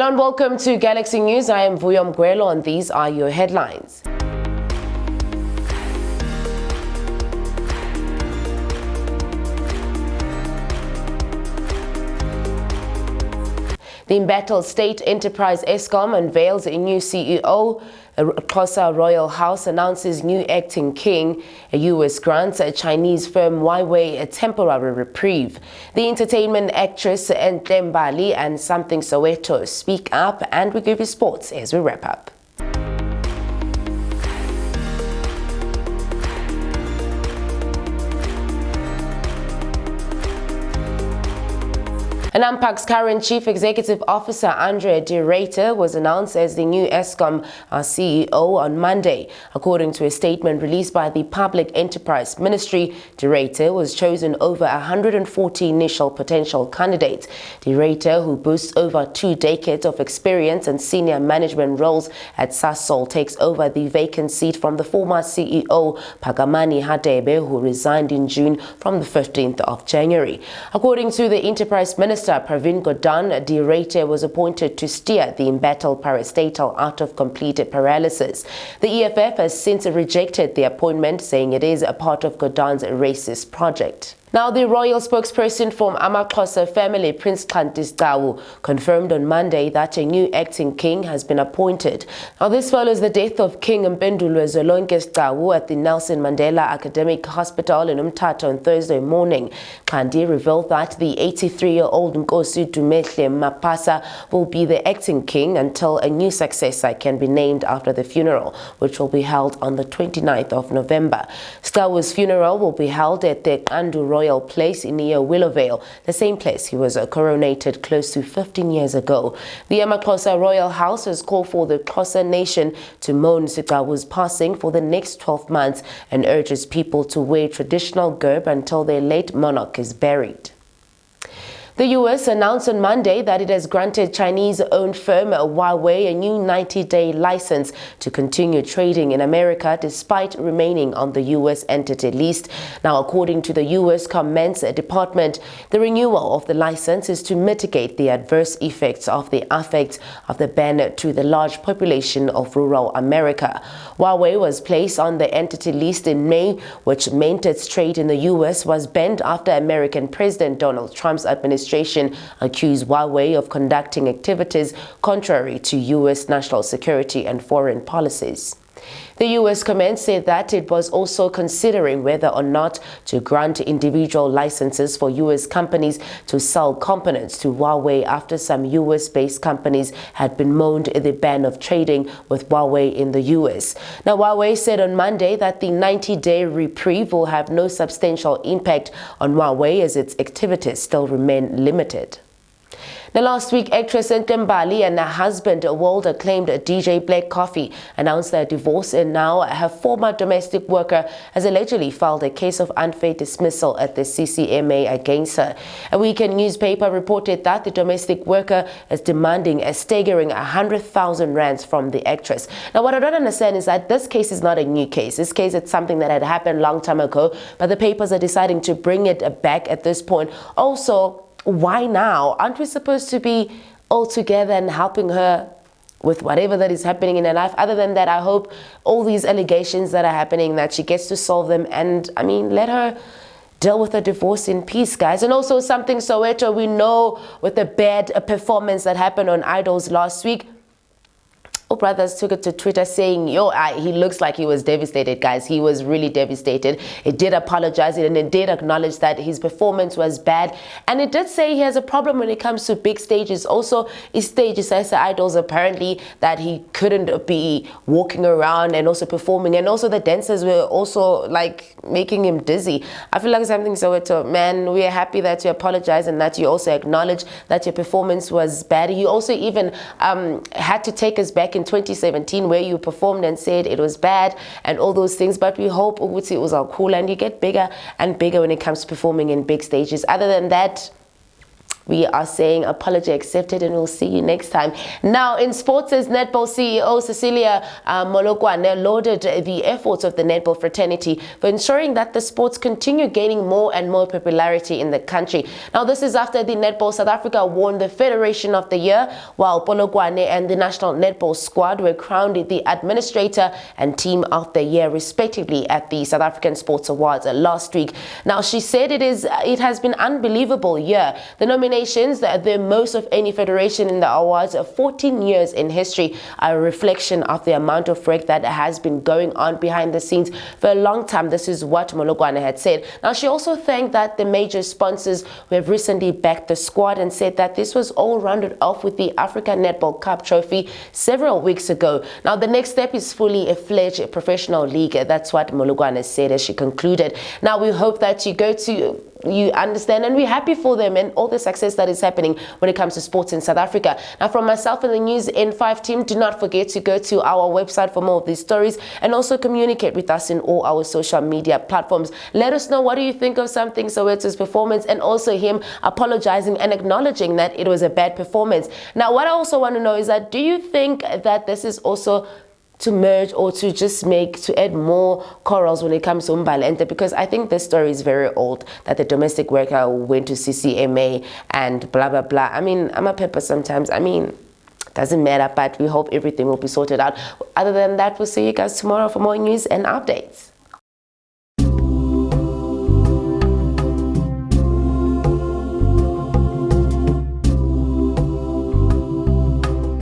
And welcome to Galaxy News. I am Vuyom Gwelo and these are your headlines. The embattled state enterprise Eskom unveils a new CEO. Xhosa Royal House announces new acting king. A U.S. grants a Chinese firm Huawei a temporary reprieve. The entertainment actress Ntembali and Something Soweto speak up, and we give you sports as we wrap up. And Ampak's current Chief Executive Officer, Andre de Ruyter, was announced as the new Eskom CEO on Monday. According to a statement released by the Public Enterprise Ministry, de Ruyter was chosen over 140 initial potential candidates. De Ruyter, who boasts over 2 decades of experience and senior management roles at Sasol, takes over the vacant seat from the former CEO, Phakamani Hadebe, who resigned in June from the 15th of January. According to the Enterprise Minister, Pravin Gordhan, de Ruyter was appointed to steer the embattled parastatal out of complete paralysis. The EFF has since rejected the appointment, saying it is a part of Gordhan's racist project. Now, the royal spokesperson from AmaXhosa family, Prince Xanti, confirmed on Monday that a new acting king has been appointed. Now, this follows the death of King Mpendulwe Zolonke Sqawu at the Nelson Mandela Academic Hospital in Umtata on Thursday morning. Xanti revealed that the 83-year-old Nkosi Dumehle Mapasa will be the acting king until a new successor can be named after the funeral, which will be held on the 29th of November. Sqawu's funeral will be held at the Kandu Royal Place near Willowvale, the same place he was coronated close to 15 years ago. The AmaXhosa Royal House has called for the Xhosa nation to mourn Sqawu's passing for the next 12 months and urges people to wear traditional garb until their late monarch is buried. The U.S. announced on Monday that it has granted Chinese-owned firm Huawei a new 90-day license to continue trading in America despite remaining on the U.S. entity list. Now, according to the U.S. Commerce Department, the renewal of the license is to mitigate the adverse effects of the ban to the large population of rural America. Huawei was placed on the entity list in May, which meant its trade in the U.S. was banned after American President Donald Trump's administration accused Huawei of conducting activities contrary to U.S. national security and foreign policies. The U.S. Commerce said that it was also considering whether or not to grant individual licenses for U.S. companies to sell components to Huawei after some U.S.-based companies had bemoaned the ban of trading with Huawei in the U.S. Now, Huawei said on Monday that the 90-day reprieve will have no substantial impact on Huawei as its activities still remain limited. Now, last week, actress Ntembali and her husband, world-acclaimed DJ Black Coffee, announced their divorce, and now her former domestic worker has allegedly filed a case of unfair dismissal at the CCMA against her. A weekend newspaper reported that the domestic worker is demanding a staggering 100,000 rands from the actress. Now, what I don't understand is that this case is not a new case. This case is something that had happened a long time ago, but the papers are deciding to bring it back at this point. Also, why now? Aren't we supposed to be all together and helping her with whatever that is happening in her life? Other than that, I hope all these allegations that are happening, that she gets to solve them, and I mean, let her deal with a divorce in peace, guys. And also Something Soweto, we know with the bad performance that happened on Idols last week, brothers took it to Twitter saying, he looks like he was devastated, guys. He was really devastated. It did apologize and it did acknowledge that his performance was bad. And it did say he has a problem when it comes to big stages. Also, his stages as Idols, apparently that he couldn't be walking around and also performing. And also the dancers were also like making him dizzy. I feel like Something Soweto, man, we are happy that you apologize and that you also acknowledge that your performance was bad. You also even had to take us back in 2017 where you performed and said it was bad and all those things, but we hope it was all cool and you get bigger and bigger when it comes to performing in big stages. Other than that, we are saying apology accepted, and we'll see you next time. Now, in sports, as netball CEO Cecilia Molokwane lauded the efforts of the netball fraternity for ensuring that the sports continue gaining more and more popularity in the country. Now, this is after the Netball South Africa won the Federation of the Year, while Polokwane and the national netball squad were crowned the Administrator and Team of the Year, respectively, at the South African Sports Awards last week. Now, she said it has been an unbelievable year. The nominations, the most of any federation in the awards, 14 years in history, are a reflection of the amount of work that has been going on behind the scenes for a long time. This is what Molokwane had said. Now, she also thanked that the major sponsors who have recently backed the squad and said that this was all rounded off with the African Netball Cup trophy several weeks ago. Now, the next step is fully a fledged professional league. That's what Molokwane said as she concluded. Now, we hope that you understand, and we're happy for them and all the success that is happening when it comes to sports in South Africa. Now, from myself and the News N5 team, do not forget to go to our website for more of these stories, and also communicate with us in all our social media platforms. Let us know, what do you think of something Soweto's performance, and also him apologizing and acknowledging that it was a bad performance. Now, what I also want to know is that, do you think that this is also to merge or to just add more corals when it comes to Mbalente? Because I think this story is very old, that the domestic worker went to CCMA and blah blah blah. I mean, I'm a pepper sometimes. I mean, doesn't matter, but we hope everything will be sorted out. Other than that, we'll see you guys tomorrow for more news and updates.